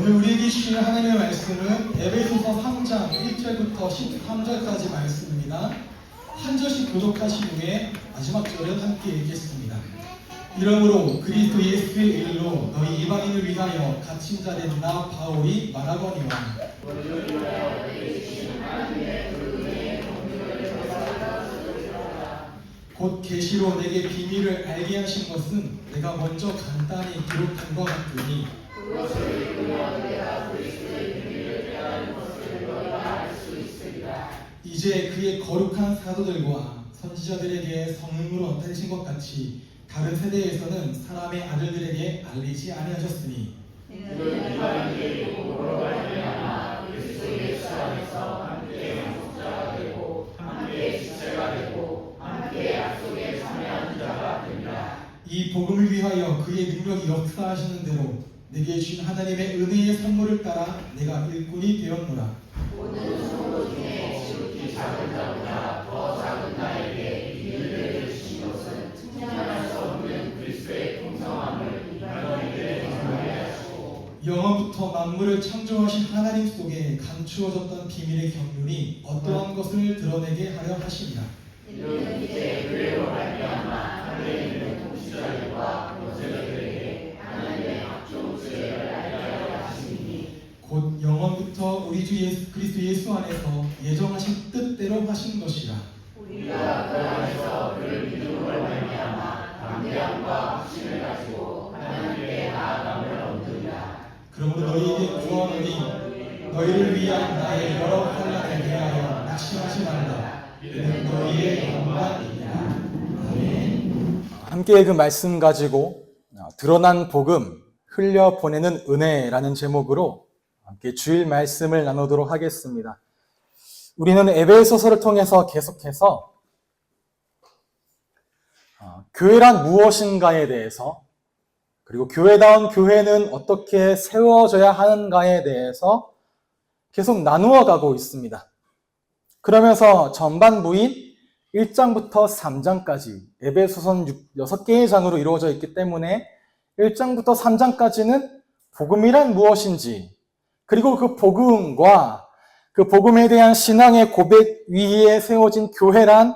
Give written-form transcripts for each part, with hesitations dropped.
오늘 우리에게 주시는 하나님의 말씀은 에베소서 3장 1절부터 13절까지 말씀입니다. 한 절씩 교독하신 후에 마지막 절을 함께 읽겠습니다. 이러므로 그리스도 예수의 일로 너희 이방인을 위하여 갇힌 자 된 나 바울이 말하거니와 곧 계시로 내게 비밀을 알게 하신 것은 내가 먼저 간단히 기록한 것 같으니 이제 그의 거룩한 사도들과 선지자들에게 성령으로 나타내신 것 같이 다른 세대에서는 사람의 아들들에게 알리지 아니하셨으니 이 복음을 위하여 그의 능력이 역사하시는 대로 내게 주신 하나님의 은혜의 선물을 따라 내가 일꾼이 되었노라. 모든 성도 중에 지극히 작은 자보다 더 작은 자에게 비밀을 주신 것은 측량할 수 없는 그리스도의 풍성함을 너희에게 전하게 하시고 영원부터 만물을 창조하신 하나님 속에 감추어졌던 비밀의 경륜이 어떠한 것을 드러내게 하려 하시니라. 이는 이제 그대로 말미암아 하늘에 있는 통치자들과 권세자들에게 하나님의 합종 지혜를 알게 하려 하시니 곧 영원부터 우리 주 그리스도 예수 안에서 예정하신 뜻대로 하신 것이라. 우리가 그 안에서 그를 믿음으로 말미암아 담대함과 확신을 가지고 하나님께 나아감을 얻느니라. 그러므로 너희에게 구하노니 너희를 위한 나의 여러 환난에 대하여 낙심하지 말라. 이는 너희의 영광이니라. 아멘. 함께 그 말씀 가지고 드러난 복음 흘려 보내는 은혜라는 제목으로 함께 주일 말씀을 나누도록 하겠습니다. 우리는 에베소서를 통해서 계속해서 교회란 무엇인가에 대해서, 그리고 교회다운 교회는 어떻게 세워져야 하는가에 대해서 계속 나누어 가고 있습니다. 그러면서 전반부인 1장부터 3장까지 에베소서는 6개의 장으로 이루어져 있기 때문에 1장부터 3장까지는 복음이란 무엇인지, 그리고 그 복음과 그 복음에 대한 신앙의 고백 위에 세워진 교회란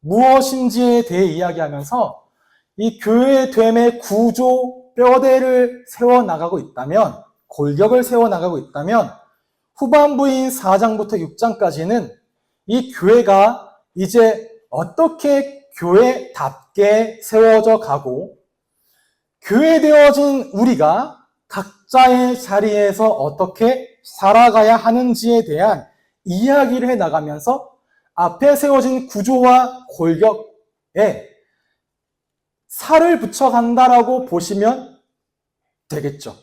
무엇인지에 대해 이야기하면서 이 교회의 됨의 구조, 뼈대를 세워나가고 있다면, 골격을 세워나가고 있다면 후반부인 4장부터 6장까지는 이 교회가 이제 어떻게 교회답게 세워져 가고 교회되어진 우리가 각자의 자리에서 어떻게 살아가야 하는지에 대한 이야기를 해나가면서 앞에 세워진 구조와 골격에 살을 붙여간다라고 보시면 되겠죠.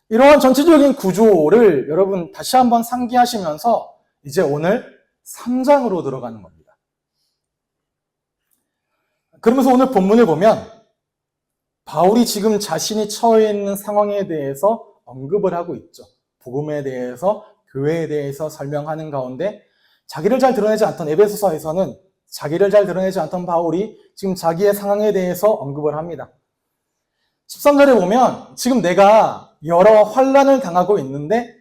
이러한 전체적인 구조를 여러분 다시 한번 상기하시면서 이제 오늘 3장으로 들어가는 겁니다. 그러면서 오늘 본문을 보면 바울이 지금 자신이 처해 있는 상황에 대해서 언급을 하고 있죠. 복음에 대해서, 교회에 대해서 설명하는 가운데 자기를 잘 드러내지 않던 에베소서에서는 자기를 잘 드러내지 않던 바울이 지금 자기의 상황에 대해서 언급을 합니다. 13절에 보면 지금 내가 여러 환난을 당하고 있는데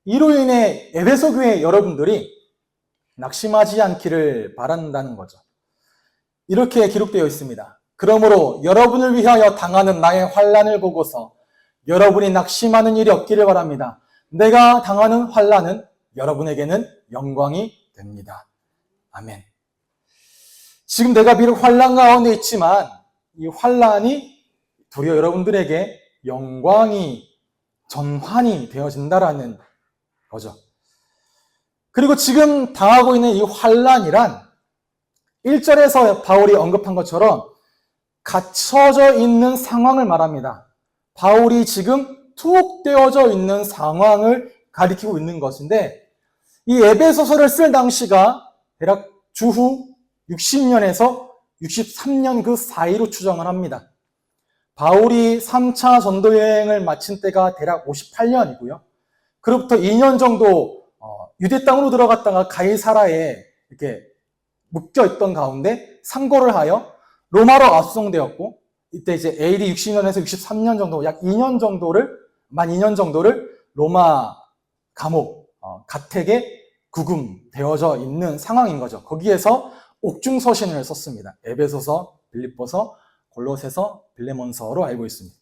이로 인해 에베소 교회 여러분들이 낙심하지 않기를 바란다는 거죠. 이렇게 기록되어 있습니다. 그러므로 여러분을 위하여 당하는 나의 환난을 보고서 여러분이 낙심하는 일이 없기를 바랍니다. 내가 당하는 환난은 여러분에게는 영광이 됩니다. 아멘. 지금 내가 비록 환난 가운데 있지만 이 환난이 도리어 여러분들에게 영광이, 전환이 되어진다라는 거죠. 그리고 지금 당하고 있는 이 환난이란 1절에서 바울이 언급한 것처럼 갇혀져 있는 상황을 말합니다. 바울이 지금 투옥되어져 있는 상황을 가리키고 있는 것인데 이 에베소서를 쓸 당시가 대략 주후 60년에서 63년 그 사이로 추정을 합니다. 바울이 3차 전도 여행을 마친 때가 대략 58년이고요. 그로부터 2년 정도 유대 땅으로 들어갔다가 가이사라에 이렇게 묶여 있던 가운데 상고를 하여 로마로 압송되었고, 이때 이제 AD 60년에서 63년 정도, 약 2년 정도를 만 2년 정도를 로마 감옥, 가택에 구금되어져 있는 상황인 거죠. 거기에서 옥중서신을 썼습니다. 에베소서, 빌립보서, 골로새서, 빌레몬서로 알고 있습니다.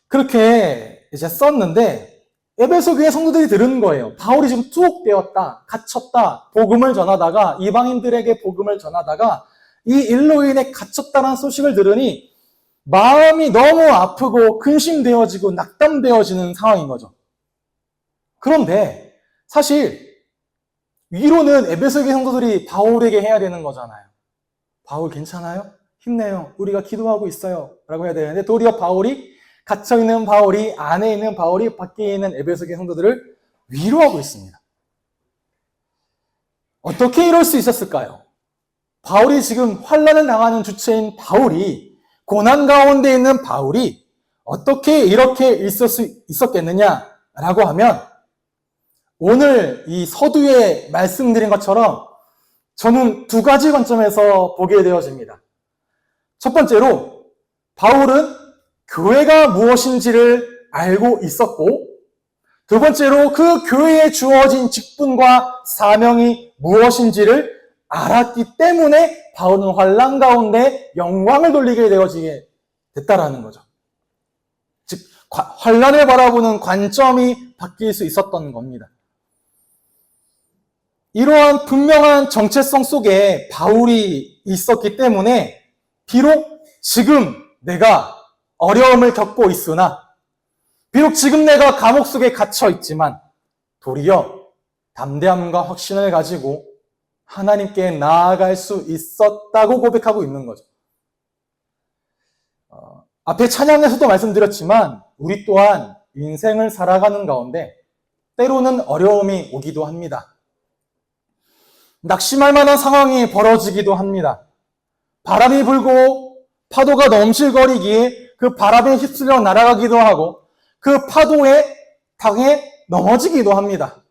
그렇게 이제 썼는데 에베소 교회 성도들이 들은 거예요. 바울이 지금 투옥되었다, 갇혔다, 복음을 전하다가 이방인들에게 복음을 전하다가 이 일로 인해 갇혔다는 소식을 들으니 마음이 너무 아프고 근심되어지고 낙담되어지는 상황인 거죠. 그런데 사실 위로는 에베소 교회 성도들이 바울에게 해야 되는 거잖아요. 바울 괜찮아요? 힘내요. 우리가 기도하고 있어요. 라고 해야 되는데 도리어 바울이 갇혀있는 바울이, 안에 있는 바울이, 밖에 있는 에베소 교회 성도들을 위로하고 있습니다. 어떻게 이럴 수 있었을까요? 바울이 지금 환난을 당하는 주체인 바울이, 고난 가운데 있는 바울이 어떻게 이렇게 있을 수 있었겠느냐라고 하면 오늘 이 서두에 말씀드린 것처럼 저는 두 가지 관점에서 보게 되어집니다. 첫 번째로 바울은 교회가 무엇인지를 알고 있었고, 두 번째로 그 교회에 주어진 직분과 사명이 무엇인지를 알았기 때문에 바울은 환난 가운데 영광을 돌리게 되어지게 됐다라는 거죠. 즉 환난을 바라보는 관점이 바뀔 수 있었던 겁니다. 이러한 분명한 정체성 속에 바울이 있었기 때문에 비록 지금 내가 어려움을 겪고 있으나, 비록 지금 내가 감옥 속에 갇혀 있지만 도리어 담대함과 확신을 가지고 하나님께 나아갈 수 있었다고 고백하고 있는 거죠. 앞에 찬양에서도 말씀드렸지만 우리 또한 인생을 살아가는 가운데 때로는 어려움이 오기도 합니다. 낙심할 만한 상황이 벌어지기도 합니다. 바람이 불고 파도가 넘실거리기에 그 바람에 휩쓸려 날아가기도 하고 그 파도에 당해 넘어지기도 합니다.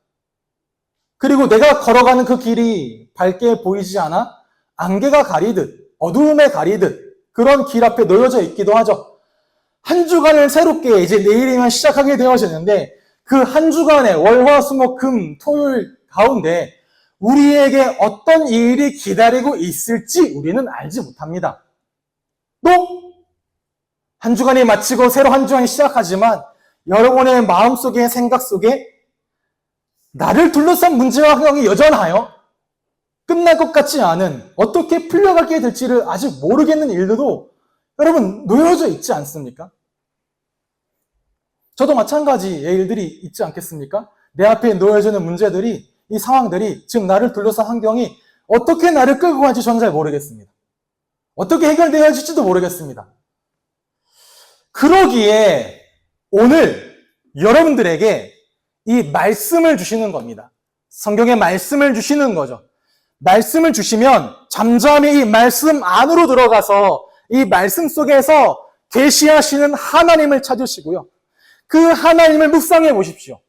그리고 내가 걸어가는 그 길이 밝게 보이지 않아 안개가 가리듯 어두움에 가리듯 그런 길 앞에 놓여져 있기도 하죠. 한 주간을 새롭게 이제 내일이면 시작하게 되어지는데 그 한 주간의 월화수목금 토요일 가운데 우리에게 어떤 일이 기다리고 있을지 우리는 알지 못합니다. 또 한 주간이 마치고 새로 한 주간이 시작하지만 여러분의 마음속에 생각 속에 나를 둘러싼 문제와 환경이 여전하여 끝날 것 같지 않은 어떻게 풀려가게 될지를 아직 모르겠는 일들도 여러분 놓여져 있지 않습니까? 저도 마찬가지의 일들이 있지 않겠습니까? 내 앞에 놓여지는 문제들이 이 상황들이 지금 나를 둘러싼 환경이 어떻게 나를 끌고 갈지 저는 잘 모르겠습니다. 어떻게 해결되어질지도 모르겠습니다. 그러기에 오늘 여러분들에게 이 말씀을 주시는 겁니다. 성경의 말씀을 주시는 거죠. 말씀을 주시면 잠잠히 이 말씀 안으로 들어가서 이 말씀 속에서 계시하시는 하나님을 찾으시고요. 그 하나님을 묵상해 보십시오.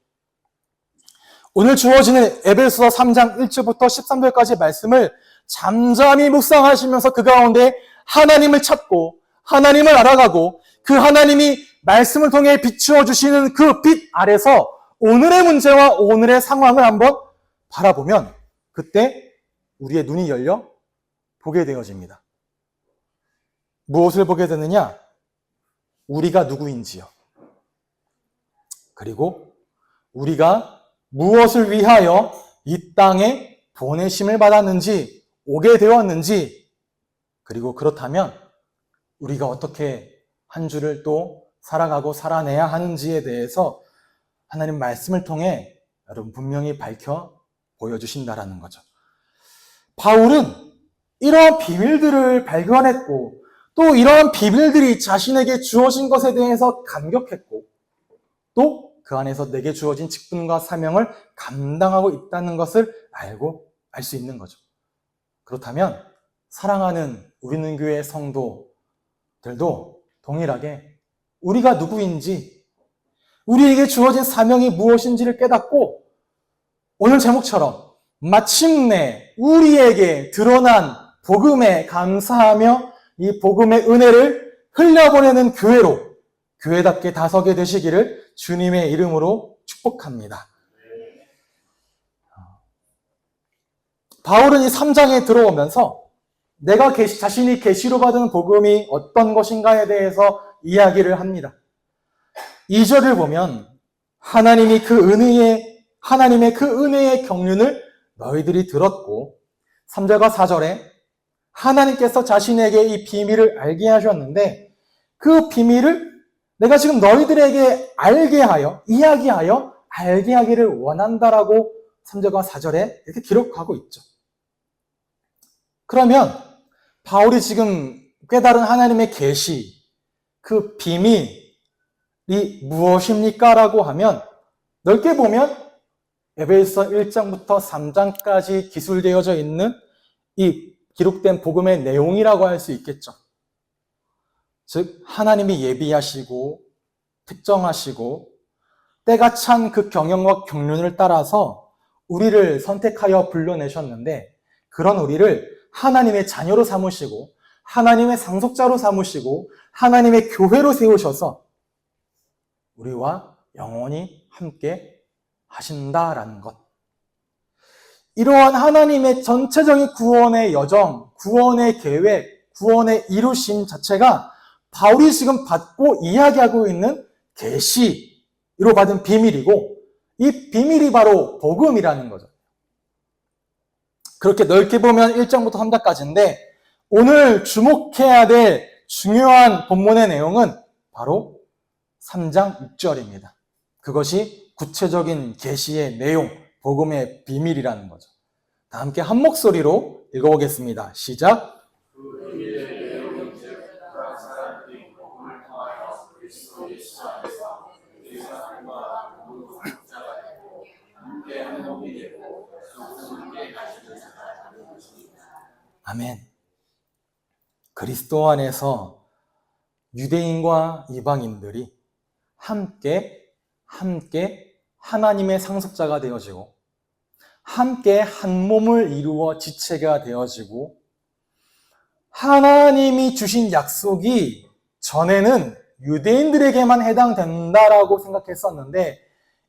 오늘 주어지는 에베소서 3장 1절부터 13절까지 말씀을 잠잠히 묵상하시면서 그 가운데 하나님을 찾고 하나님을 알아가고 그 하나님이 말씀을 통해 비추어 주시는 그 빛 아래서 오늘의 문제와 오늘의 상황을 한번 바라보면 그때 우리의 눈이 열려 보게 되어집니다. 무엇을 보게 되느냐? 우리가 누구인지요. 그리고 우리가 무엇을 위하여 이 땅에 보내심을 받았는지, 오게 되었는지, 그리고 그렇다면 우리가 어떻게 한 주를 또 살아가고 살아내야 하는지에 대해서 하나님 말씀을 통해 여러분 분명히 밝혀 보여주신다라는 거죠. 바울은 이러한 비밀들을 발견했고 또 이러한 비밀들이 자신에게 주어진 것에 대해서 감격했고 또 그 안에서 내게 주어진 직분과 사명을 감당하고 있다는 것을 알고 알 수 있는 거죠. 그렇다면 사랑하는 우리는 교회 성도들도 동일하게 우리가 누구인지 우리에게 주어진 사명이 무엇인지를 깨닫고 오늘 제목처럼 마침내 우리에게 드러난 복음에 감사하며 이 복음의 은혜를 흘려보내는 교회로 교회답게 다서게 되시기를 주님의 이름으로 축복합니다. 바울은 이 3장에 들어오면서 내가 자신이 계시로 받은 복음이 어떤 것인가에 대해서 이야기를 합니다. 2절을 보면 하나님의 그 은혜의 경륜을 너희들이 들었고, 3절과 4절에 하나님께서 자신에게 이 비밀을 알게 하셨는데 그 비밀을 내가 지금 너희들에게 이야기하여 알게 하기를 원한다라고 3절과 4절에 이렇게 기록하고 있죠. 그러면 바울이 지금 깨달은 하나님의 계시, 그 비밀이 무엇입니까? 라고 하면 넓게 보면 에베소서 1장부터 3장까지 기술되어져 있는 이 기록된 복음의 내용이라고 할 수 있겠죠. 즉 하나님이 예비하시고 특정하시고 때가 찬 그 경영과 경륜을 따라서 우리를 선택하여 불러내셨는데, 그런 우리를 하나님의 자녀로 삼으시고 하나님의 상속자로 삼으시고 하나님의 교회로 세우셔서 우리와 영원히 함께 하신다라는 것. 이러한 하나님의 전체적인 구원의 여정, 구원의 계획, 구원의 이루심 자체가 바울이 지금 받고 이야기하고 있는 계시로 받은 비밀이고, 이 비밀이 바로 복음이라는 거죠. 그렇게 넓게 보면 1장부터 3장까지인데 오늘 주목해야 될 중요한 본문의 내용은 바로 3장 6절입니다. 그것이 구체적인 계시의 내용, 복음의 비밀이라는 거죠. 다 함께 한 목소리로 읽어보겠습니다. 시작. 아멘. 그리스도 안에서 유대인과 이방인들이 함께 하나님의 상속자가 되어지고 함께 한 몸을 이루어 지체가 되어지고, 하나님이 주신 약속이 전에는 유대인들에게만 해당된다라고 생각했었는데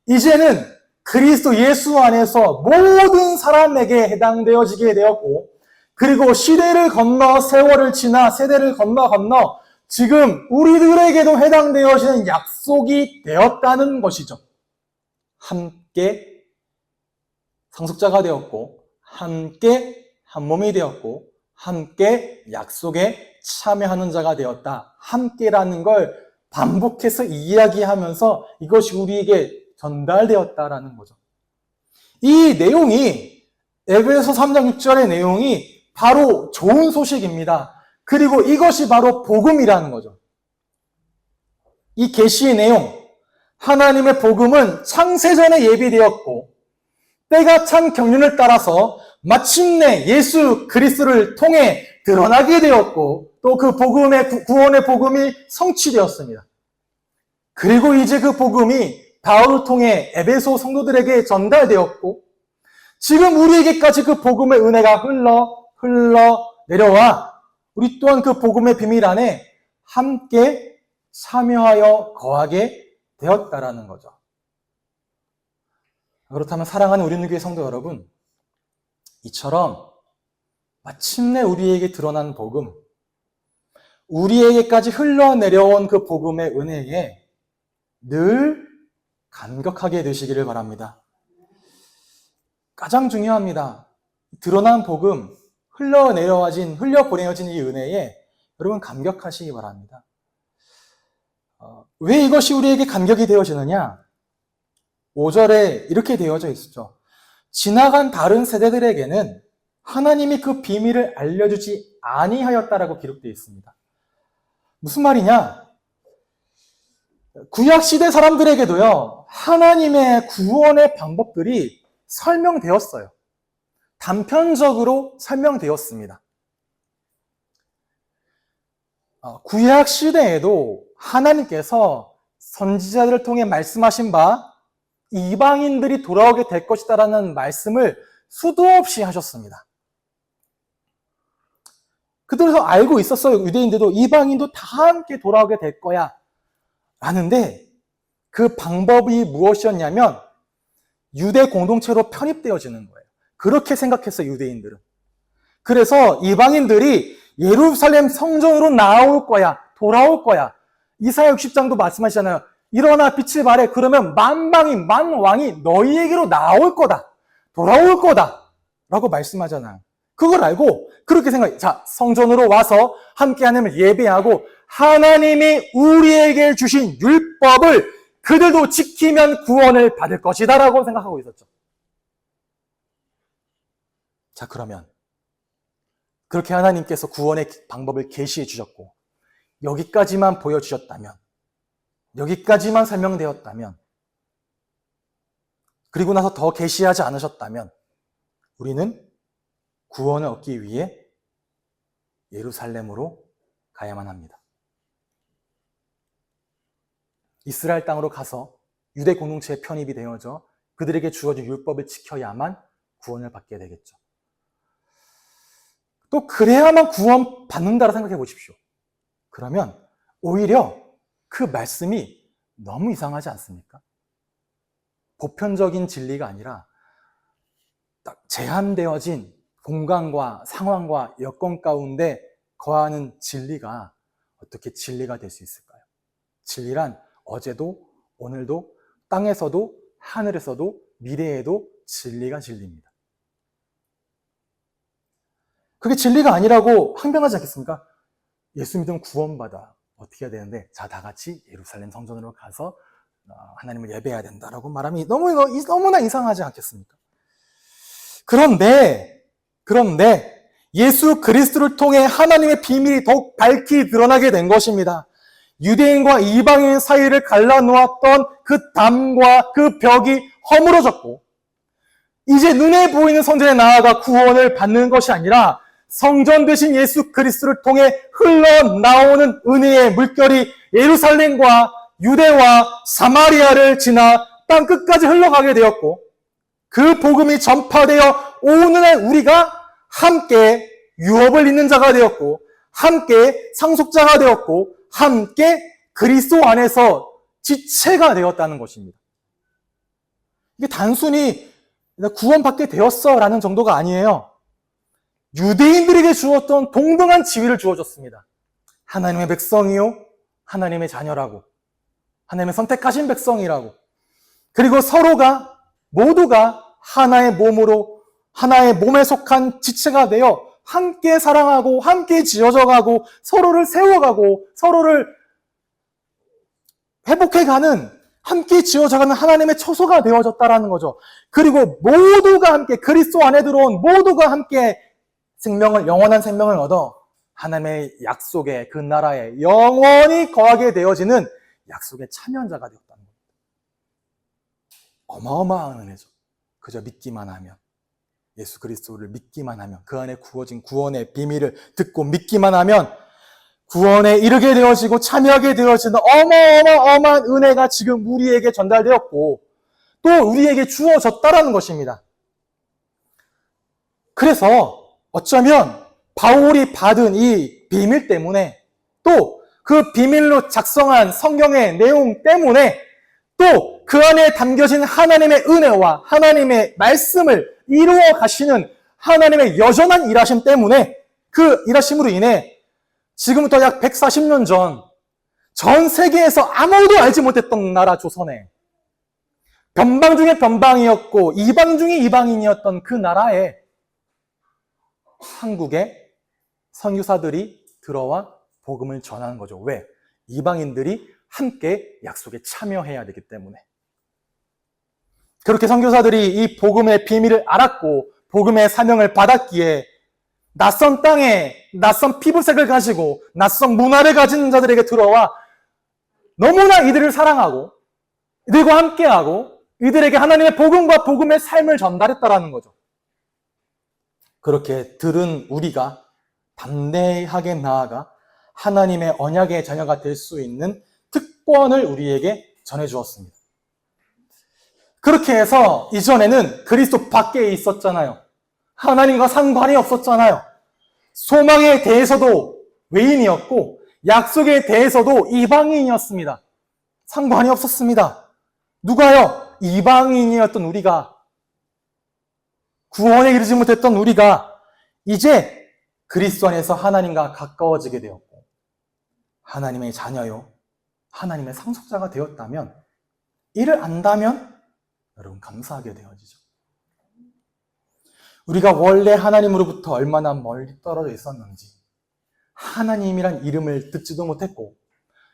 이제는 그리스도 예수 안에서 모든 사람에게 해당되어지게 되었고, 그리고 시대를 건너 세월을 지나 세대를 건너 지금 우리들에게도 해당되어지는 약속이 되었다는 것이죠. 함께 상속자가 되었고, 함께 한 몸이 되었고, 함께 약속에 참여하는 자가 되었다. 함께라는 걸 반복해서 이야기하면서 이것이 우리에게 전달되었다라는 거죠. 이 내용이, 에베소 3장 6절의 내용이 바로 좋은 소식입니다. 그리고 이것이 바로 복음이라는 거죠. 이 계시의 내용, 하나님의 복음은 창세전에 예비되었고 때가 찬 경륜을 따라서 마침내 예수 그리스도를 통해 드러나게 되었고, 또 그 복음의 구원의 복음이 성취되었습니다. 그리고 이제 그 복음이 바울을 통해 에베소 성도들에게 전달되었고, 지금 우리에게까지 그 복음의 은혜가 흘러 내려와 우리 또한 그 복음의 비밀 안에 함께 참여하여 거하게 되었다라는 거죠. 그렇다면 사랑하는 우리 교회 성도 여러분, 이처럼 마침내 우리에게 드러난 복음, 우리에게까지 흘러내려온 그 복음의 은혜에 늘 감격하게 되시기를 바랍니다. 가장 중요합니다. 드러난 복음, 흘려보내어진 이 은혜에 여러분 감격하시기 바랍니다. 왜 이것이 우리에게 감격이 되어지느냐? 5절에 이렇게 되어져 있었죠. 지나간 다른 세대들에게는 하나님이 그 비밀을 알려주지 아니하였다라고 기록되어 있습니다. 무슨 말이냐? 구약시대 사람들에게도요, 하나님의 구원의 방법들이 설명되었어요. 단편적으로 설명되었습니다. 구약시대에도 하나님께서 선지자들을 통해 말씀하신 바 이방인들이 돌아오게 될 것이다라는 말씀을 수도 없이 하셨습니다. 그들도 알고 있었어요. 유대인들도 이방인도 다 함께 돌아오게 될 거야 많은데 그 방법이 무엇이었냐면 유대 공동체로 편입되어지는 거예요. 그렇게 생각했어요, 유대인들은. 그래서 이방인들이 예루살렘 성전으로 나올 거야, 돌아올 거야. 이사야 60장도 말씀하시잖아요. 일어나 빛을 발해. 그러면 만방이, 만왕이 너희에게로 나올 거다. 돌아올 거다. 라고 말씀하잖아요. 그걸 알고 그렇게 생각해요. 자, 성전으로 와서 함께 하나님을 예배하고 하나님이 우리에게 주신 율법을 그들도 지키면 구원을 받을 것이다 라고 생각하고 있었죠. 자, 그러면 그렇게 하나님께서 구원의 방법을 계시해 주셨고 여기까지만 보여주셨다면, 여기까지만 설명되었다면, 그리고 나서 더 계시하지 않으셨다면 우리는 구원을 얻기 위해 예루살렘으로 가야만 합니다. 이스라엘 땅으로 가서 유대 공동체에 편입이 되어져 그들에게 주어진 율법을 지켜야만 구원을 받게 되겠죠. 또 그래야만 구원 받는다고 생각해 보십시오. 그러면 오히려 그 말씀이 너무 이상하지 않습니까? 보편적인 진리가 아니라 딱 제한되어진 공간과 상황과 여건 가운데 거하는 진리가 어떻게 진리가 될 수 있을까요? 진리란 어제도 오늘도 땅에서도 하늘에서도 미래에도 진리가 진리입니다. 그게 진리가 아니라고 항변하지 않겠습니까? 예수 믿으면 구원받아. 어떻게 해야 되는데, 자, 다 같이 예루살렘 성전으로 가서 하나님을 예배해야 된다라고 말하면 너무나 이상하지 않겠습니까? 그런데 예수 그리스도를 통해 하나님의 비밀이 더욱 밝히 드러나게 된 것입니다. 유대인과 이방인 사이를 갈라놓았던 그 담과 그 벽이 허물어졌고 이제 눈에 보이는 성전에 나아가 구원을 받는 것이 아니라 성전 되신 예수 그리스도를 통해 흘러나오는 은혜의 물결이 예루살렘과 유대와 사마리아를 지나 땅 끝까지 흘러가게 되었고 그 복음이 전파되어 오늘날 우리가 함께 유업을 잇는 자가 되었고 함께 상속자가 되었고 함께 그리스도 안에서 지체가 되었다는 것입니다. 이게 단순히 구원받게 되었어라는 정도가 아니에요. 유대인들에게 주었던 동등한 지위를 주어줬습니다. 하나님의 백성이요, 하나님의 자녀라고, 하나님의 선택하신 백성이라고, 그리고 서로가 모두가 하나의 몸으로 하나의 몸에 속한 지체가 되어 함께 사랑하고 함께 지어져가고 서로를 세워가고 서로를 회복해가는 함께 지어져가는 하나님의 처소가 되어졌다라는 거죠. 그리고 모두가 함께 그리스도 안에 들어온 모두가 함께 영원한 생명을 얻어 하나님의 약속의 그 나라에 영원히 거하게 되어지는 약속의 참여자가 되었다는 겁니다. 어마어마한 은혜죠. 그저 믿기만 하면, 예수 그리스도를 믿기만 하면, 그 안에 구워진 구원의 비밀을 듣고 믿기만 하면 구원에 이르게 되어지고 참여하게 되어지는 어마어마한 은혜가 지금 우리에게 전달되었고 또 우리에게 주어졌다라는 것입니다. 그래서 어쩌면 바울이 받은 이 비밀 때문에 또 그 비밀로 작성한 성경의 내용 때문에 또 그 안에 담겨진 하나님의 은혜와 하나님의 말씀을 이루어 가시는 하나님의 여전한 일하심 때문에 그 일하심으로 인해 지금부터 약 140년 전 세계에서 아무도 알지 못했던 나라 조선에 변방 중에 변방이었고 이방 중에 이방인이었던 그 나라에 한국에 선교사들이 들어와 복음을 전하는 거죠. 왜? 이방인들이 함께 약속에 참여해야 되기 때문에. 그렇게 선교사들이 이 복음의 비밀을 알았고 복음의 사명을 받았기에 낯선 땅에 낯선 피부색을 가지고 낯선 문화를 가진 자들에게 들어와 너무나 이들을 사랑하고 이들과 함께하고 이들에게 하나님의 복음과 복음의 삶을 전달했다라는 거죠. 그렇게 들은 우리가 담대하게 나아가 하나님의 언약의 자녀가 될 수 있는 특권을 우리에게 전해주었습니다. 그렇게 해서 이전에는 그리스도 밖에 있었잖아요. 하나님과 상관이 없었잖아요. 소망에 대해서도 외인이었고 약속에 대해서도 이방인이었습니다. 상관이 없었습니다. 누가요? 이방인이었던 우리가, 구원에 이르지 못했던 우리가 이제 그리스도 안에서 하나님과 가까워지게 되었고 하나님의 자녀요, 하나님의 상속자가 되었다면, 이를 안다면 여러분 감사하게 되어지죠. 우리가 원래 하나님으로부터 얼마나 멀리 떨어져 있었는지, 하나님이란 이름을 듣지도 못했고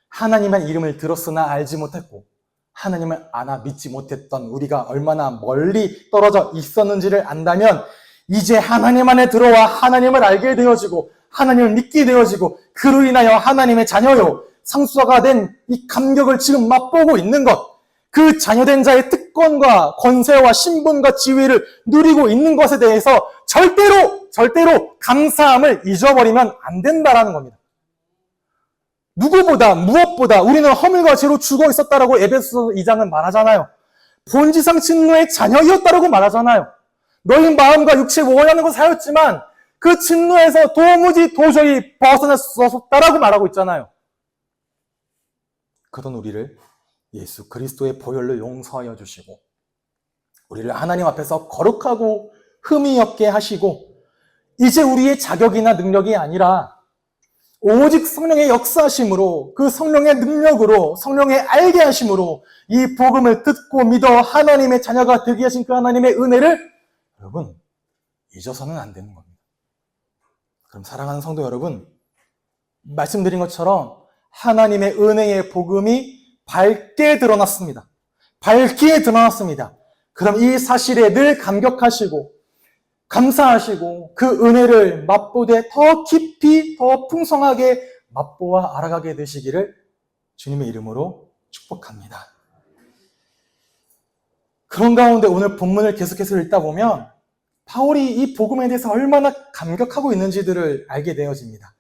하나님의 이름을 들었으나 알지 못했고 하나님을 아나 믿지 못했던 우리가 얼마나 멀리 떨어져 있었는지를 안다면 이제 하나님 안에 들어와 하나님을 알게 되어지고 하나님을 믿게 되어지고 그로 인하여 하나님의 자녀요, 상속자가 된 이 감격을 지금 맛보고 있는 것, 그 자녀된 자의 특권과 권세와 신분과 지위를 누리고 있는 것에 대해서 절대로 감사함을 잊어버리면 안 된다라는 겁니다. 누구보다 무엇보다 우리는 허물과 죄로 죽어 있었다라고 에베소서 2장은 말하잖아요. 본지상 진노의 자녀이었다라고 말하잖아요. 너희 마음과 육체에 원하는 것을 하였지만 그 진노에서 도저히 벗어날 수 없었다라고 말하고 있잖아요. 그런 우리를 예수 그리스도의 보혈로 용서하여 주시고 우리를 하나님 앞에서 거룩하고 흠이 없게 하시고 이제 우리의 자격이나 능력이 아니라 오직 성령의 역사하심으로, 그 성령의 능력으로, 성령의 알게 하심으로 이 복음을 듣고 믿어 하나님의 자녀가 되게 하신 그 하나님의 은혜를 여러분 잊어서는 안 되는 겁니다. 그럼 사랑하는 성도 여러분, 말씀드린 것처럼 하나님의 은혜의 복음이 밝게 드러났습니다. 밝게 드러났습니다. 그럼 이 사실에 늘 감격하시고 감사하시고 그 은혜를 맛보되 더 깊이 더 풍성하게 맛보아 알아가게 되시기를 주님의 이름으로 축복합니다. 그런 가운데 오늘 본문을 계속해서 읽다 보면 바울이 이 복음에 대해서 얼마나 감격하고 있는지들을 알게 되어집니다.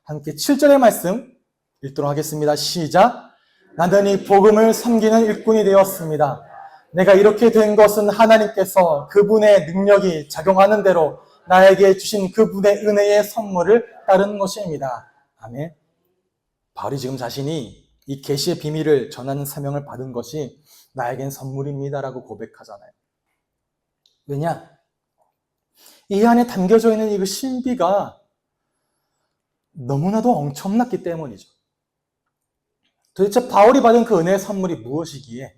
함께 7절의 말씀 읽도록 하겠습니다. 시작. 나는 이 복음을 섬기는 일꾼이 되었습니다. 내가 이렇게 된 것은 하나님께서 그분의 능력이 작용하는 대로 나에게 주신 그분의 은혜의 선물을 따르는 것입니다. 아멘. 바울이 지금 자신이 이 계시의 비밀을 전하는 사명을 받은 것이 나에겐 선물입니다라고 고백하잖아요. 왜냐? 이 안에 담겨져 있는 이 신비가 너무나도 엄청났기 때문이죠. 도대체 바울이 받은 그 은혜의 선물이 무엇이기에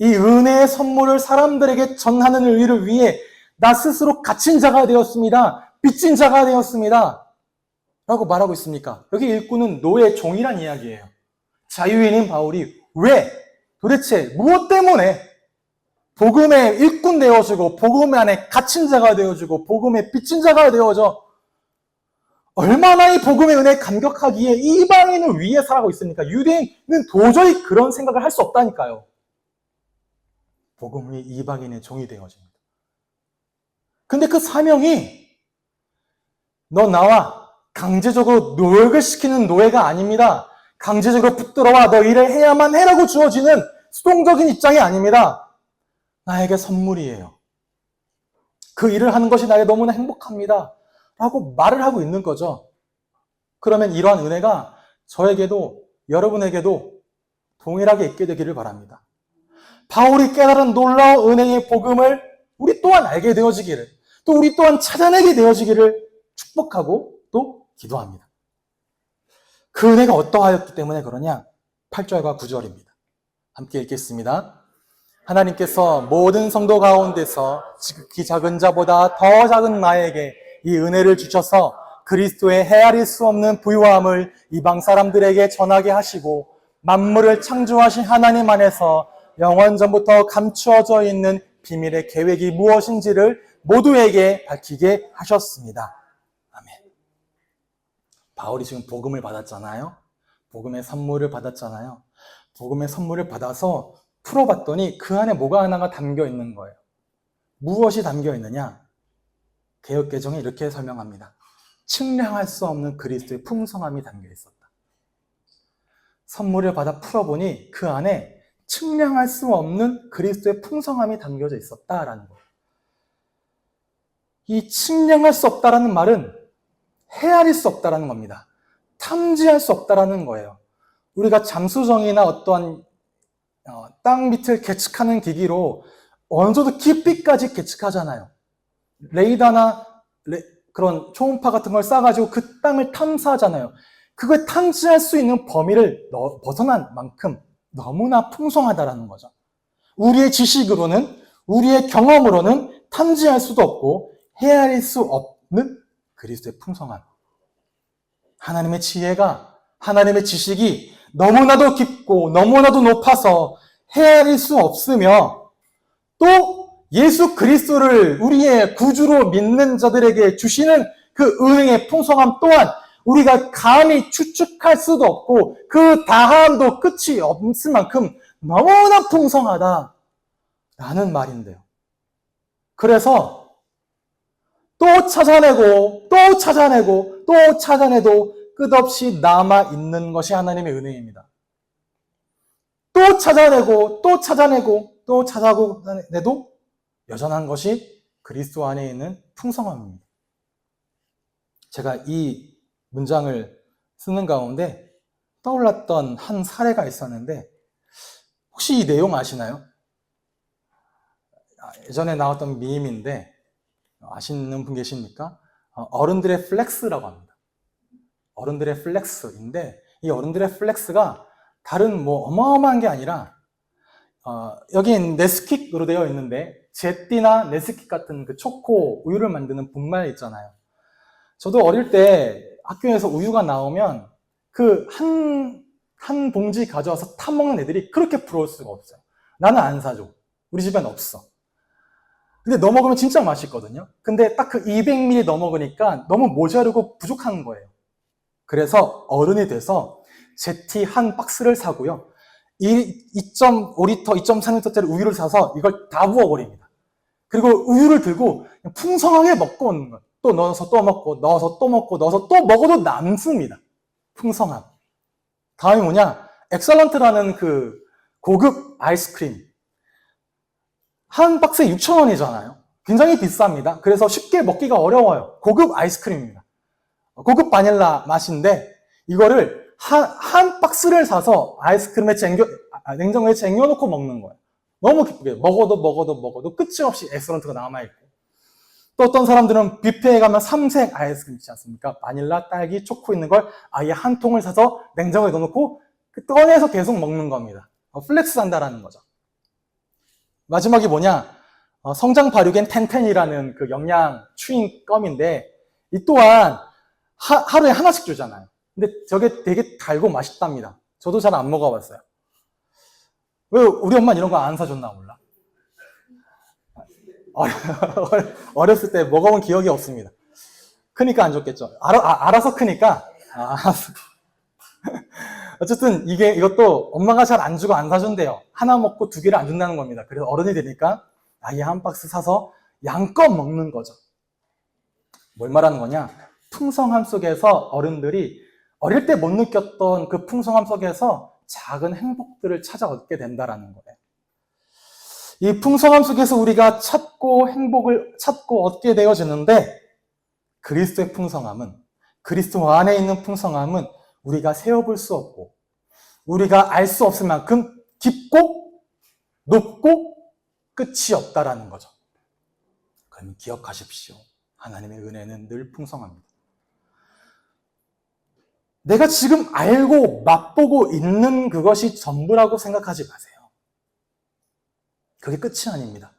이 은혜의 선물을 사람들에게 전하는 의를 위해 나 스스로 갇힌 자가 되었습니다. 빚진 자가 되었습니다. 라고 말하고 있습니까? 여기 일꾼은 노예 종이란 이야기예요. 자유인인 바울이 왜? 도대체 무엇 때문에 복음의 일꾼 되어지고 복음 안에 갇힌 자가 되어지고 복음의 빚진 자가 되어져 얼마나 이 복음의 은혜에 감격하기에 이방인을 위해 살아가고 있습니까? 유대인은 도저히 그런 생각을 할 수 없다니까요. 복음이 이방인의 종이 되어집니다. 근데 그 사명이 너 나와 강제적으로 노역을 시키는 노예가 아닙니다. 강제적으로 붙들어와 너 일을 해야만 해라고 주어지는 수동적인 입장이 아닙니다. 나에게 선물이에요. 그 일을 하는 것이 나에게 너무나 행복합니다. 라고 말을 하고 있는 거죠. 그러면 이러한 은혜가 저에게도 여러분에게도 동일하게 있게 되기를 바랍니다. 바울이 깨달은 놀라운 은혜의 복음을 우리 또한 알게 되어지기를, 또 우리 또한 찾아내게 되어지기를 축복하고 또 기도합니다. 그 은혜가 어떠하였기 때문에 그러냐? 8절과 9절입니다. 함께 읽겠습니다. 하나님께서 모든 성도 가운데서 지극히 작은 자보다 더 작은 나에게 이 은혜를 주셔서 그리스도의 헤아릴 수 없는 부유함을 이방 사람들에게 전하게 하시고 만물을 창조하신 하나님 안에서 영원 전부터 감추어져 있는 비밀의 계획이 무엇인지를 모두에게 밝히게 하셨습니다. 아멘. 바울이 지금 복음을 받았잖아요. 복음의 선물을 받았잖아요. 복음의 선물을 받아서 풀어봤더니 그 안에 뭐가 하나가 담겨 있는 거예요. 무엇이 담겨 있느냐? 개역개정이 이렇게 설명합니다. 측량할 수 없는 그리스도의 풍성함이 담겨 있었다. 선물을 받아 풀어보니 그 안에 측량할 수 없는 그리스도의 풍성함이 담겨져 있었다라는 거예요. 이 측량할 수 없다라는 말은 헤아릴 수 없다라는 겁니다. 탐지할 수 없다라는 거예요. 우리가 잠수정이나 어떤 땅 밑을 계측하는 기기로 어느 정도 깊이까지 계측하잖아요. 레이더나 그런 초음파 같은 걸 쏴가지고 그 땅을 탐사하잖아요. 그걸 탐지할 수 있는 범위를 벗어난 만큼 너무나 풍성하다라는 거죠. 우리의 지식으로는, 우리의 경험으로는 탐지할 수도 없고 헤아릴 수 없는 그리스도의 풍성함. 하나님의 지혜가, 하나님의 지식이 너무나도 깊고 너무나도 높아서 헤아릴 수 없으며, 또 예수 그리스도를 우리의 구주로 믿는 자들에게 주시는 그 은혜의 풍성함 또한 우리가 감히 추측할 수도 없고 그 다함도 끝이 없을 만큼 너무나 풍성하다라는 말인데요. 그래서 또 찾아내고 또 찾아내고 또 찾아내도 끝없이 남아있는 것이 하나님의 은혜입니다. 또 찾아내고 또 찾아내고 또 찾아내도 여전한 것이 그리스도 안에 있는 풍성함입니다. 제가 이 문장을 쓰는 가운데 떠올랐던 한 사례가 있었는데, 혹시 이 내용 아시나요? 예전에 나왔던 밈인데 아시는 분 계십니까? 어른들의 플렉스라고 합니다. 어른들의 플렉스인데, 이 어른들의 플렉스가 다른 어마어마한 게 아니라 여기 네스킥으로 되어 있는데 제띠나 네스킥 같은 그 초코 우유를 만드는 분말 있잖아요. 저도 어릴 때 학교에서 우유가 나오면 그 한 봉지 가져와서 타먹는 애들이 그렇게 부러울 수가 없어요. 나는 안 사줘. 우리 집엔 없어. 근데 넣어 먹으면 진짜 맛있거든요. 근데 딱 그 200ml 넣어 먹으니까 너무 모자르고 부족한 거예요. 그래서 어른이 돼서 제티 한 박스를 사고요. 2.5리터, 2.3리터짜리 우유를 사서 이걸 다 부어버립니다. 그리고 우유를 들고 풍성하게 먹고 오는 거예요. 또 넣어서 또 먹고, 넣어서 또 먹고, 넣어서 또 먹어도 남습니다. 풍성함. 다음이 뭐냐? 엑설런트라는 그 고급 아이스크림. 한 박스에 6,000원이잖아요. 굉장히 비쌉니다. 그래서 쉽게 먹기가 어려워요. 고급 아이스크림입니다. 고급 바닐라 맛인데 이거를 한 박스를 사서 아이스크림에 냉장고에 쟁여놓고 먹는 거예요. 너무 기쁘게 먹어도 끝이 없이 엑설런트가 남아있고, 또 어떤 사람들은 뷔페에 가면 삼색 아이스크림 있지 않습니까? 바닐라, 딸기, 초코 있는 걸 아예 한 통을 사서 냉장고에 넣어놓고 꺼내서 계속 먹는 겁니다. 플렉스 한다라는 거죠. 마지막이 뭐냐? 성장 발육엔 텐텐이라는 그 영양 추잉껌인데, 이 또한 하루에 하나씩 주잖아요. 근데 저게 되게 달고 맛있답니다. 저도 잘 안 먹어봤어요. 왜 우리 엄마는 이런 거 안 사줬나 몰라. 어렸을 때 먹어본 기억이 없습니다. 크니까 안 줬겠죠. 알아서 크니까. 알아서. 어쨌든 이것도 엄마가 잘 안 주고 안 사준대요. 하나 먹고 두 개를 안 준다는 겁니다. 그래서 어른이 되니까 아예 한 박스 사서 양껏 먹는 거죠. 뭘 말하는 거냐? 풍성함 속에서 어른들이 어릴 때 못 느꼈던 그 풍성함 속에서 작은 행복들을 찾아 얻게 된다라는 거예요. 이 풍성함 속에서 우리가 찾고 행복을 찾고 얻게 되어지는데, 그리스도의 풍성함은, 그리스도 안에 있는 풍성함은 우리가 세어볼 수 없고 우리가 알 수 없을 만큼 깊고 높고 끝이 없다라는 거죠. 그러면 기억하십시오. 하나님의 은혜는 늘 풍성합니다. 내가 지금 알고 맛보고 있는 그것이 전부라고 생각하지 마세요. 그게 끝이 아닙니다.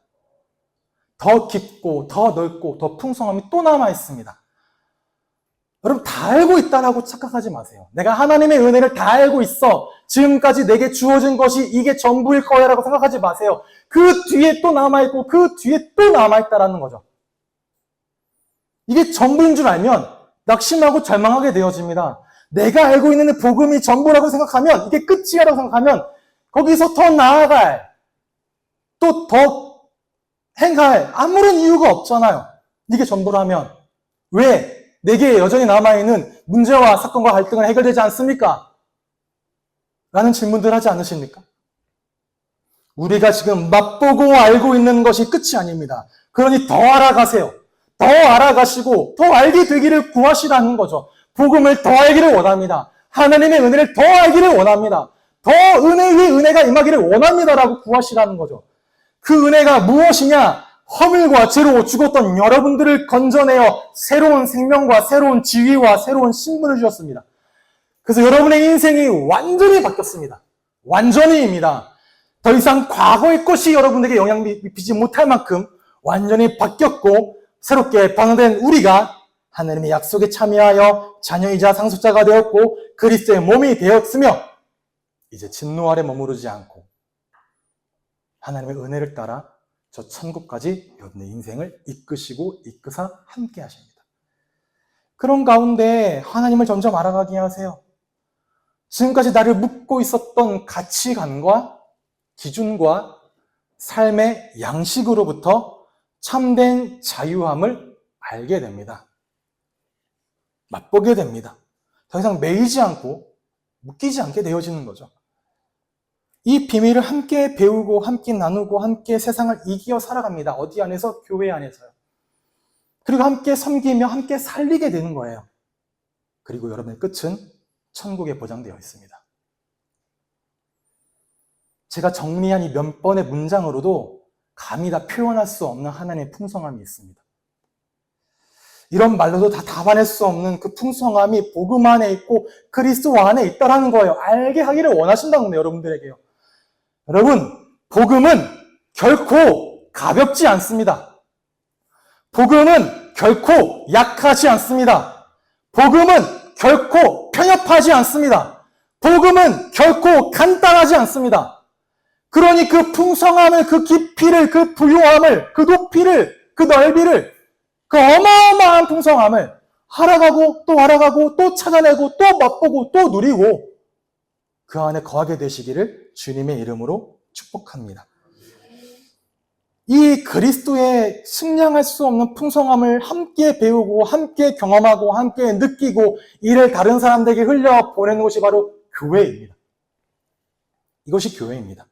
더 깊고 더 넓고 더 풍성함이 또 남아 있습니다. 여러분, 다 알고 있다라고 착각하지 마세요. 내가 하나님의 은혜를 다 알고 있어. 지금까지 내게 주어진 것이 이게 전부일 거야 라고 생각하지 마세요. 그 뒤에 또 남아있고 그 뒤에 또 남아있다라는 거죠. 이게 전부인 줄 알면 낙심하고 절망하게 되어집니다. 내가 알고 있는 복음이 전부라고 생각하면, 이게 끝이야 라고 생각하면 거기서 더 나아갈, 또 더 행할 아무런 이유가 없잖아요. 이게 전부라면. 왜? 내게 여전히 남아있는 문제와 사건과 갈등은 해결되지 않습니까? 라는 질문들 하지 않으십니까? 우리가 지금 맛보고 알고 있는 것이 끝이 아닙니다. 그러니 더 알아가세요. 더 알아가시고 더 알게 되기를 구하시라는 거죠. 복음을 더 알기를 원합니다. 하나님의 은혜를 더 알기를 원합니다. 더 은혜 위에 은혜가 임하기를 원합니다라고 구하시라는 거죠. 그 은혜가 무엇이냐? 허물과 죄로 죽었던 여러분들을 건져내어 새로운 생명과 새로운 지위와 새로운 신분을 주셨습니다. 그래서 여러분의 인생이 완전히 바뀌었습니다. 완전히입니다. 더 이상 과거의 것이 여러분에게 영향 미치지 못할 만큼 완전히 바뀌었고 새롭게 변화된 우리가 하나님의 약속에 참여하여 자녀이자 상속자가 되었고 그리스도의 몸이 되었으며 이제 진노 아래 머무르지 않고 하나님의 은혜를 따라 저 천국까지 여러분의 인생을 이끄시고 이끄사 함께 하십니다. 그런 가운데 하나님을 점점 알아가게 하세요. 지금까지 나를 묶고 있었던 가치관과 기준과 삶의 양식으로부터 참된 자유함을 알게 됩니다. 맛보게 됩니다. 더 이상 매이지 않고 묶이지 않게 되어지는 거죠. 이 비밀을 함께 배우고 함께 나누고 함께 세상을 이기어 살아갑니다. 어디 안에서? 교회 안에서요. 그리고 함께 섬기며 함께 살리게 되는 거예요. 그리고 여러분의 끝은 천국에 보장되어 있습니다. 제가 정리한 이 몇 번의 문장으로도 감히 다 표현할 수 없는 하나님의 풍성함이 있습니다. 이런 말로도 다 담아낼 수 없는 그 풍성함이 복음 안에 있고 그리스도 안에 있다라는 거예요. 알게 하기를 원하신다는 거예요, 여러분들에게요. 여러분, 복음은 결코 가볍지 않습니다. 복음은 결코 약하지 않습니다. 복음은 결코 편협하지 않습니다. 복음은 결코 간단하지 않습니다. 그러니 그 풍성함을, 그 깊이를, 그 부요함을, 그 높이를, 그 넓이를, 그 어마어마한 풍성함을 알아가고 또 알아가고 또 찾아내고 또 맛보고 또 누리고 그 안에 거하게 되시기를 주님의 이름으로 축복합니다. 이 그리스도의 승량할 수 없는 풍성함을 함께 배우고 함께 경험하고 함께 느끼고 이를 다른 사람들에게 흘려보내는 것이 바로 교회입니다. 이것이 교회입니다.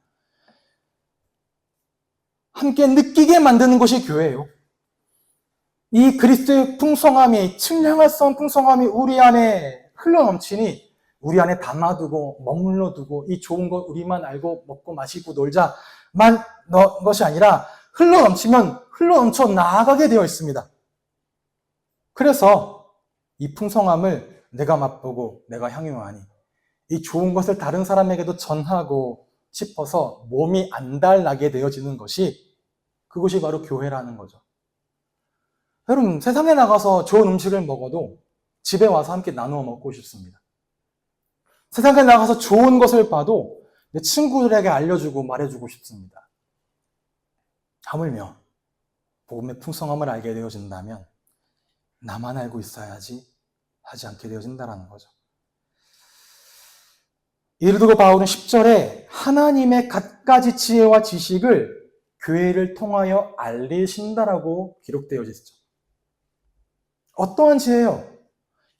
함께 느끼게 만드는 것이 교회예요. 이 그리스도의 풍성함이, 측량할 수 없는 풍성함이 우리 안에 흘러넘치니 우리 안에 담아두고 머물러두고 이 좋은 것 우리만 알고 먹고 마시고 놀자만 것이 아니라 흘러넘치면 흘러넘쳐 나아가게 되어 있습니다. 그래서 이 풍성함을 내가 맛보고 내가 향유하니 이 좋은 것을 다른 사람에게도 전하고 싶어서 몸이 안달나게 되어지는 것이 그것이 바로 교회라는 거죠. 여러분, 세상에 나가서 좋은 음식을 먹어도 집에 와서 함께 나누어 먹고 싶습니다. 세상에 나가서 좋은 것을 봐도 내 친구들에게 알려주고 말해주고 싶습니다. 하물며 복음의 풍성함을 알게 되어진다면 나만 알고 있어야지 하지 않게 되어진다는 거죠. 이를 두고 바울은 10절에 하나님의 갖가지 지혜와 지식을 교회를 통하여 알리신다라고 기록되어 있죠. 어떠한 지혜요?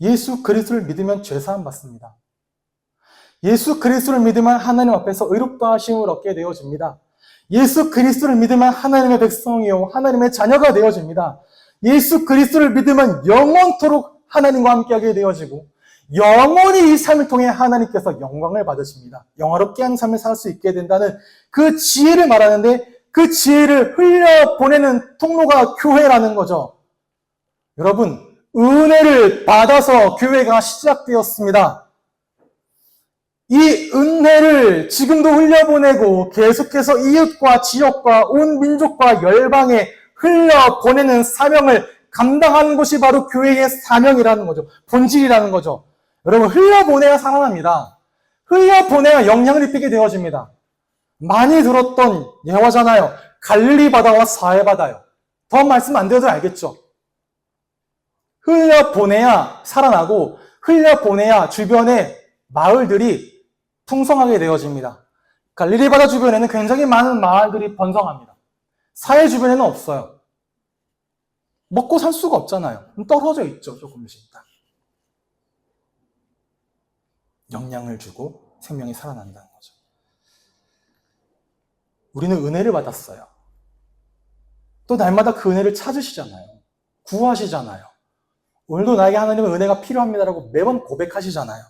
예수 그리스도를 믿으면 죄사함 받습니다. 예수 그리스도를 믿으면 하나님 앞에서 의롭다 하심을 얻게 되어집니다. 예수 그리스도를 믿으면 하나님의 백성이요 하나님의 자녀가 되어집니다. 예수 그리스도를 믿으면 영원토록 하나님과 함께하게 되어지고 영원히 이 삶을 통해 하나님께서 영광을 받으십니다. 영화롭게 한 삶을 살 수 있게 된다는 그 지혜를 말하는데 그 지혜를 흘려보내는 통로가 교회라는 거죠. 여러분, 은혜를 받아서 교회가 시작되었습니다. 이 은혜를 지금도 흘려보내고 계속해서 이웃과 지역과 온 민족과 열방에 흘려보내는 사명을 감당하는 것이 바로 교회의 사명이라는 거죠. 본질이라는 거죠. 여러분, 흘려보내야 살아납니다. 흘려보내야 영향을 입히게 되어집니다. 많이 들었던 예화잖아요. 갈릴리 바다와 사해 바다요. 더 말씀 안 드려도 알겠죠. 흘려보내야 살아나고 흘려보내야 주변의 마을들이 풍성하게 되어집니다. 갈릴리 바다 주변에는 굉장히 많은 마을들이 번성합니다. 사해 주변에는 없어요. 먹고 살 수가 없잖아요. 떨어져 있죠, 조금씩. 영향을 주고 생명이 살아난다는 거죠. 우리는 은혜를 받았어요. 또 날마다 그 은혜를 찾으시잖아요. 구하시잖아요. 오늘도 나에게 하나님의 은혜가 필요합니다라고 매번 고백하시잖아요.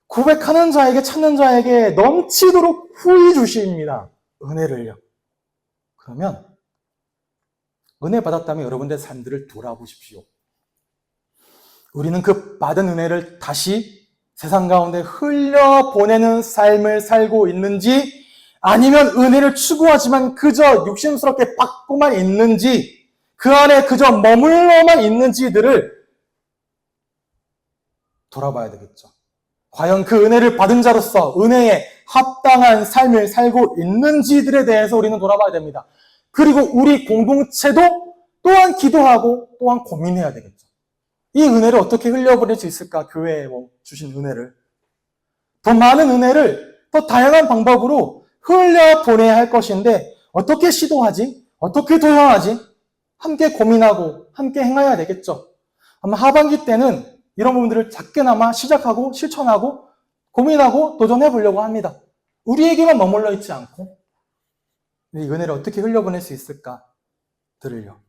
고백하는 자에게, 찾는 자에게 넘치도록 후히 주십니다. 은혜를요. 그러면 은혜 받았다면 여러분들의 삶들을 돌아보십시오. 우리는 그 받은 은혜를 다시 세상 가운데 흘려보내는 삶을 살고 있는지, 아니면 은혜를 추구하지만 그저 욕심스럽게 받고만 있는지, 그 안에 그저 머물러만 있는지들을 돌아봐야 되겠죠. 과연 그 은혜를 받은 자로서 은혜에 합당한 삶을 살고 있는지들에 대해서 우리는 돌아봐야 됩니다. 그리고 우리 공동체도 또한 기도하고 또한 고민해야 되겠죠. 이 은혜를 어떻게 흘려보낼 수 있을까? 교회에 주신 은혜를. 더 많은 은혜를 더 다양한 방법으로 흘려보내야 할 것인데 어떻게 시도하지? 어떻게 도전하지? 함께 고민하고 함께 행해야 되겠죠. 아마 하반기 때는 이런 부분들을 작게나마 시작하고 실천하고 고민하고 도전해 보려고 합니다. 우리에게만 머물러 있지 않고 이 은혜를 어떻게 흘려보낼 수 있을까? 들을요.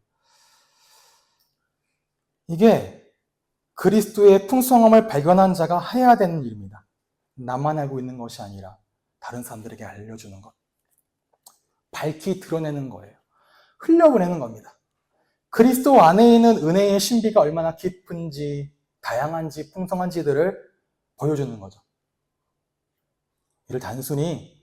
이게 그리스도의 풍성함을 발견한 자가 해야 되는 일입니다. 나만 알고 있는 것이 아니라 다른 사람들에게 알려주는 것. 밝히 드러내는 거예요. 흘려보내는 겁니다. 그리스도 안에 있는 은혜의 신비가 얼마나 깊은지, 다양한지, 풍성한지들을 보여주는 거죠. 이를 단순히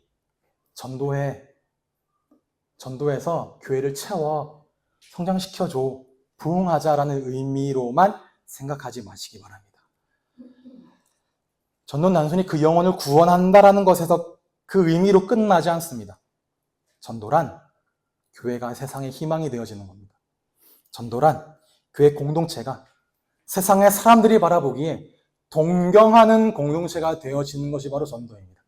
전도해서 교회를 채워 성장시켜줘, 부흥하자라는 의미로만 생각하지 마시기 바랍니다. 전도는 단순히 그 영혼을 구원한다라는 것에서 그 의미로 끝나지 않습니다. 전도란 교회가 세상의 희망이 되어지는 겁니다. 전도란 교회 공동체가 세상의 사람들이 바라보기에 동경하는 공동체가 되어지는 것이 바로 전도입니다.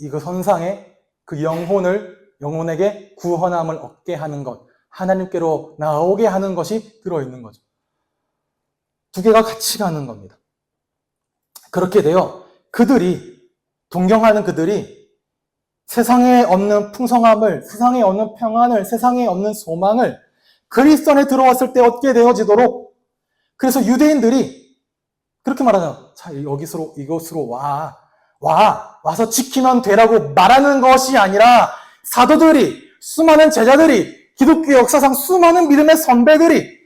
이거 선상에 그 영혼에게 구원함을 얻게 하는 것, 하나님께로 나오게 하는 것이 들어있는 거죠. 두 개가 같이 가는 겁니다. 그렇게 되어 동경하는 그들이 세상에 없는 풍성함을, 세상에 없는 평안을, 세상에 없는 소망을 그리스도 안에 들어왔을 때 얻게 되어지도록, 그래서 유대인들이 그렇게 말하잖아요. 자, 이곳으로 와서 지키면 되라고 말하는 것이 아니라 사도들이, 수많은 제자들이, 기독교 역사상 수많은 믿음의 선배들이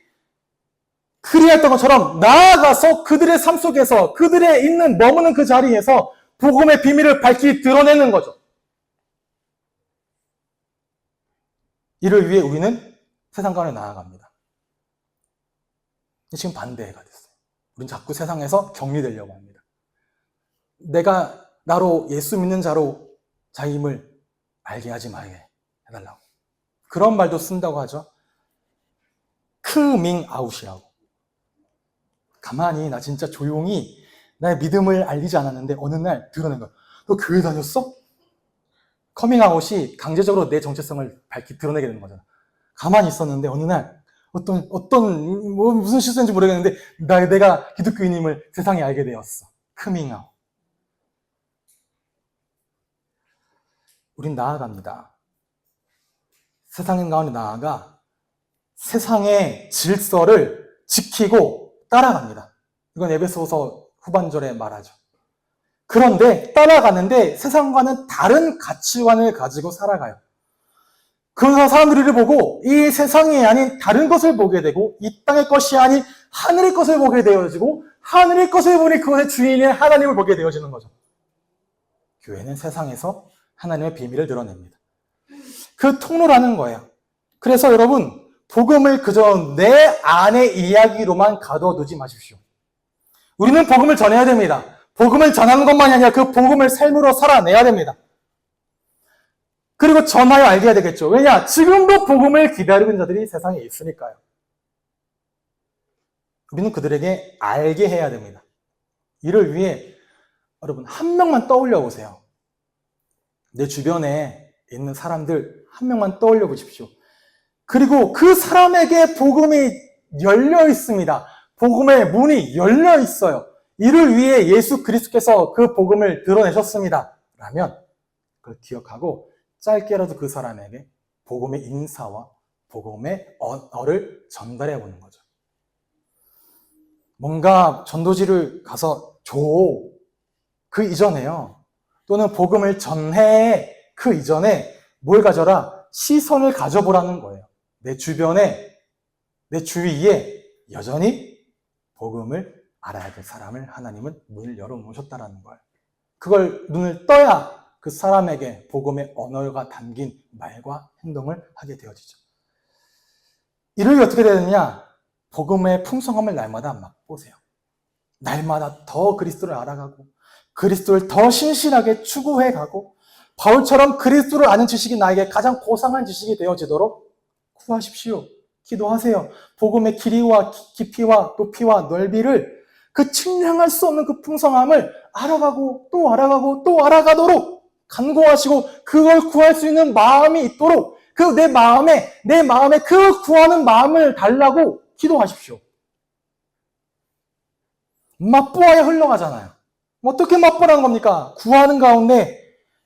그리했던 것처럼 나아가서 그들의 삶 속에서 그들의 머무는 그 자리에서 복음의 비밀을 밝히 드러내는 거죠. 이를 위해 우리는 세상 가운데 나아갑니다. 지금 반대가 됐어요. 우리는 자꾸 세상에서 격리되려고 합니다. 내가 나로 예수 믿는 자임을 알게 하지 말게 해달라고. 그런 말도 쓴다고 하죠. 커밍 아웃이라고. 가만히 나 진짜 조용히 나의 믿음을 알리지 않았는데 어느 날 드러낸 거야. 너 교회 다녔어? 커밍아웃이 강제적으로 내 정체성을 밝히 드러내게 되는 거잖아. 가만히 있었는데 어느 날 무슨 실수인지 모르겠는데 내가 기독교인임을 세상에 알게 되었어. 커밍아웃. 우린 나아갑니다. 세상 가운데 나아가 세상의 질서를 지키고 따라갑니다. 이건 에베소서 후반절에 말하죠. 그런데 따라가는데 세상과는 다른 가치관을 가지고 살아가요. 그래서 사람들이 이를 보고 이 세상이 아닌 다른 것을 보게 되고 이 땅의 것이 아닌 하늘의 것을 보게 되어지고 하늘의 것을 보니 그것의 주인인 하나님을 보게 되어지는 거죠. 교회는 세상에서 하나님의 비밀을 드러냅니다. 그 통로라는 거예요. 그래서 여러분, 복음을 그저 내 안의 이야기로만 가둬두지 마십시오. 우리는 복음을 전해야 됩니다. 복음을 전하는 것만이 아니라 그 복음을 삶으로 살아내야 됩니다. 그리고 전하여 알게 해야 되겠죠. 왜냐? 지금도 복음을 기다리는 자들이 세상에 있으니까요. 우리는 그들에게 알게 해야 됩니다. 이를 위해 여러분 한 명만 떠올려 보세요. 내 주변에 있는 사람들 한 명만 떠올려 보십시오. 그리고 그 사람에게 복음이 열려 있습니다. 복음의 문이 열려 있어요. 이를 위해 예수 그리스도께서 그 복음을 드러내셨습니다. 라면 그걸 기억하고 짧게라도 그 사람에게 복음의 인사와 복음의 언어를 전달해 보는 거죠. 뭔가 전도지를 가서 줘. 그 이전에요. 또는 복음을 전해. 그 이전에 뭘 가져라? 시선을 가져보라는 거예요. 내 주변에, 내 주위에 여전히 복음을 알아야 될 사람을 하나님은 문을 열어놓으셨다라는 거예요. 그걸 눈을 떠야 그 사람에게 복음의 언어가 담긴 말과 행동을 하게 되어지죠. 이를 어떻게 되느냐? 복음의 풍성함을 날마다 맛보세요. 날마다 더 그리스도를 알아가고 그리스도를 더 신실하게 추구해가고 바울처럼 그리스도를 아는 지식이 나에게 가장 고상한 지식이 되어지도록 구하십시오. 기도하세요. 복음의 길이와 깊이와 높이와 넓이를 그 측량할 수 없는 그 풍성함을 알아가고 또 알아가고 또 알아가도록 간구하시고 그걸 구할 수 있는 마음이 있도록 그 내 마음에 그 구하는 마음을 달라고 기도하십시오. 맛보아야 흘러가잖아요. 어떻게 맛보라는 겁니까? 구하는 가운데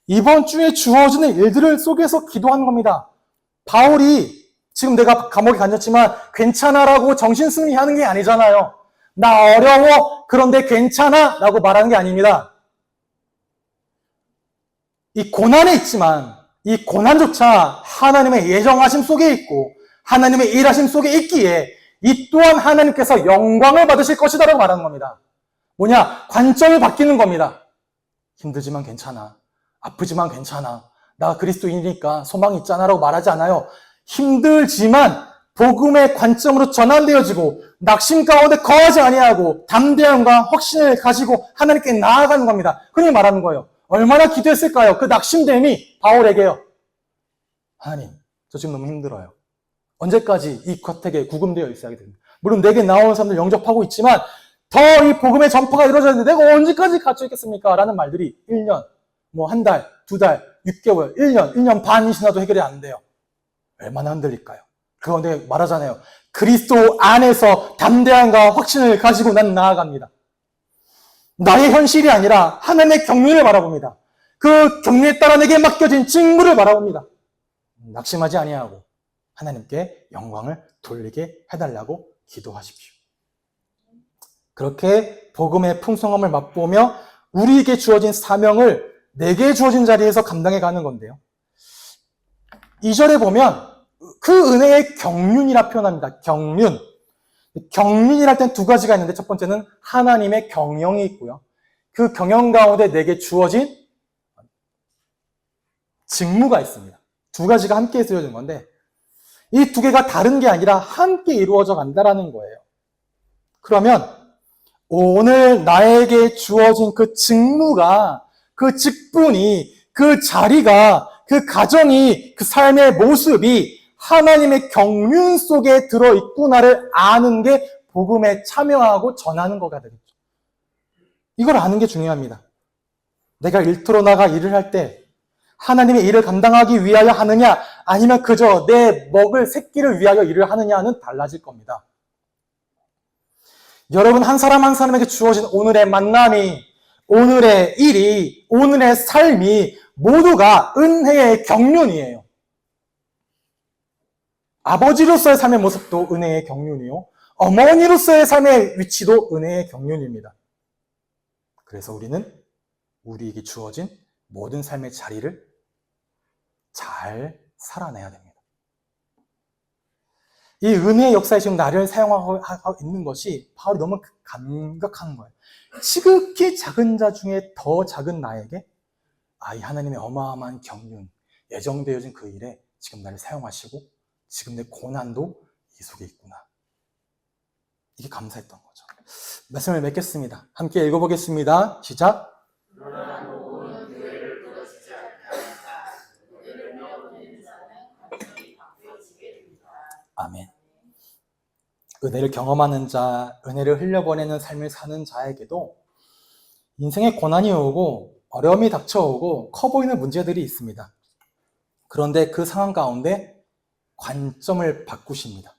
이번 주에 주어지는 일들을 속에서 기도하는 겁니다. 바울이 지금 내가 감옥에 갇혔지만 괜찮아라고 정신승리하는 게 아니잖아요. 나 어려워 그런데 괜찮아 라고 말하는 게 아닙니다. 이 고난에 있지만 이 고난조차 하나님의 예정하심 속에 있고 하나님의 일하심 속에 있기에 이 또한 하나님께서 영광을 받으실 것이다 라고 말하는 겁니다. 뭐냐? 관점을 바뀌는 겁니다. 힘들지만 괜찮아. 아프지만 괜찮아. 나 그리스도인이니까 소망이 있잖아 라고 말하지 않아요. 힘들지만 복음의 관점으로 전환되어지고 낙심 가운데 거하지 아니하고 담대함과 확신을 가지고 하나님께 나아가는 겁니다. 그렇게 말하는 거예요. 얼마나 기도했을까요? 그 낙심됨이 바울에게요. 하나님, 저 지금 너무 힘들어요. 언제까지 이 겉에게 구금되어 있어야 됩니다. 물론 내게 나오는 사람들 영접하고 있지만 더 이 복음의 전파가 이루어져야 되는데 내가 언제까지 갇혀 있겠습니까? 라는 말들이 1년, 한 달, 2달, 6개월, 1년 반이 지나도 해결이 안 돼요. 얼마나 흔들릴까요? 그런데 말하잖아요. 그리스도 안에서 담대함과 확신을 가지고 난 나아갑니다. 나의 현실이 아니라 하나님의 경륜을 바라봅니다. 그 경륜에 따라 내게 맡겨진 직무를 바라봅니다. 낙심하지 아니하고 하나님께 영광을 돌리게 해달라고 기도하십시오. 그렇게 복음의 풍성함을 맛보며 우리에게 주어진 사명을 내게 주어진 자리에서 감당해 가는 건데요. 2절에 보면 그 은혜의 경륜이라 표현합니다. 경륜. 경륜이랄 땐 두 가지가 있는데 첫 번째는 하나님의 경영이 있고요. 그 경영 가운데 내게 주어진 직무가 있습니다. 두 가지가 함께 쓰여진 건데 이 두 개가 다른 게 아니라 함께 이루어져 간다라는 거예요. 그러면 오늘 나에게 주어진 그 직무가, 그 직분이, 그 자리가, 그 가정이, 그 삶의 모습이 하나님의 경륜 속에 들어있구나를 아는 게 복음에 참여하고 전하는 거가 되겠죠. 이걸 아는 게 중요합니다. 내가 일터로 나가 일을 할 때 하나님의 일을 감당하기 위하여 하느냐 아니면 그저 내 먹을 새끼를 위하여 일을 하느냐는 달라질 겁니다. 여러분 한 사람 한 사람에게 주어진 오늘의 만남이, 오늘의 일이, 오늘의 삶이 모두가 은혜의 경륜이에요. 아버지로서의 삶의 모습도 은혜의 경륜이요. 어머니로서의 삶의 위치도 은혜의 경륜입니다. 그래서 우리는 우리에게 주어진 모든 삶의 자리를 잘 살아내야 됩니다. 이 은혜의 역사에 지금 나를 사용하고 있는 것이 바로 너무 감격한 거예요. 지극히 작은 자 중에 더 작은 나에게 이 하나님의 어마어마한 경륜, 예정되어진 그 일에 지금 나를 사용하시고 지금 내 고난도 이 속에 있구나. 이게 감사했던 거죠. 말씀을 맺겠습니다. 함께 읽어보겠습니다. 시작. 아멘. 은혜를 경험하는 자, 은혜를 흘려보내는 삶을 사는 자에게도 인생에 고난이 오고 어려움이 닥쳐오고 커 보이는 문제들이 있습니다. 그런데 그 상황 가운데 관점을 바꾸십니다.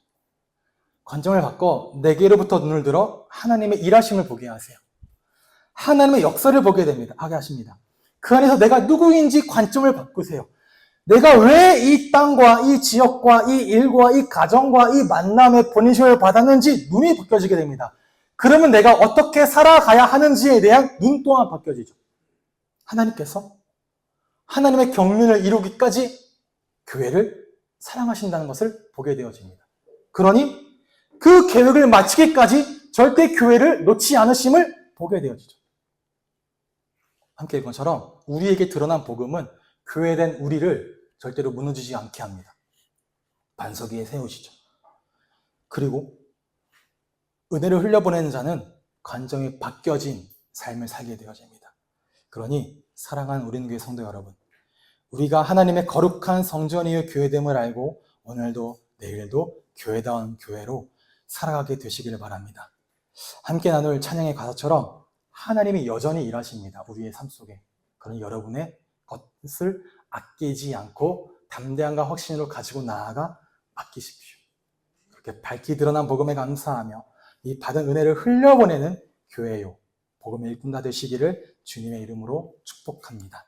관점을 바꿔 내게로부터 눈을 들어 하나님의 일하심을 보게 하세요. 하나님의 역사를 보게 하게 하십니다. 그 안에서 내가 누구인지 관점을 바꾸세요. 내가 왜 이 땅과 이 지역과 이 일과 이 가정과 이 만남의 보내심을 받았는지 눈이 바뀌어지게 됩니다. 그러면 내가 어떻게 살아가야 하는지에 대한 눈 또한 바뀌어지죠. 하나님께서 하나님의 경륜을 이루기까지 교회를 사랑하신다는 것을 보게 되어집니다. 그러니 그 계획을 마치기까지 절대 교회를 놓지 않으심을 보게 되어지죠. 함께 읽은 것처럼 우리에게 드러난 복음은 교회된 우리를 절대로 무너지지 않게 합니다. 반석 위에 세우시죠. 그리고 은혜를 흘려보내는 자는 관정이 바뀌어진 삶을 살게 되어집니다. 그러니 사랑하는 우리는 성도 여러분, 우리가 하나님의 거룩한 성전이요 교회됨을 알고 오늘도 내일도 교회다운 교회로 살아가게 되시기를 바랍니다. 함께 나눌 찬양의 가사처럼 하나님이 여전히 일하십니다. 우리의 삶 속에. 그러니 여러분의 것을 아끼지 않고 담대함과 확신으로 가지고 나아가 맡기십시오. 그렇게 밝히 드러난 복음에 감사하며 이 받은 은혜를 흘려보내는 교회요 복음의 일꾼 다 되시기를 주님의 이름으로 축복합니다.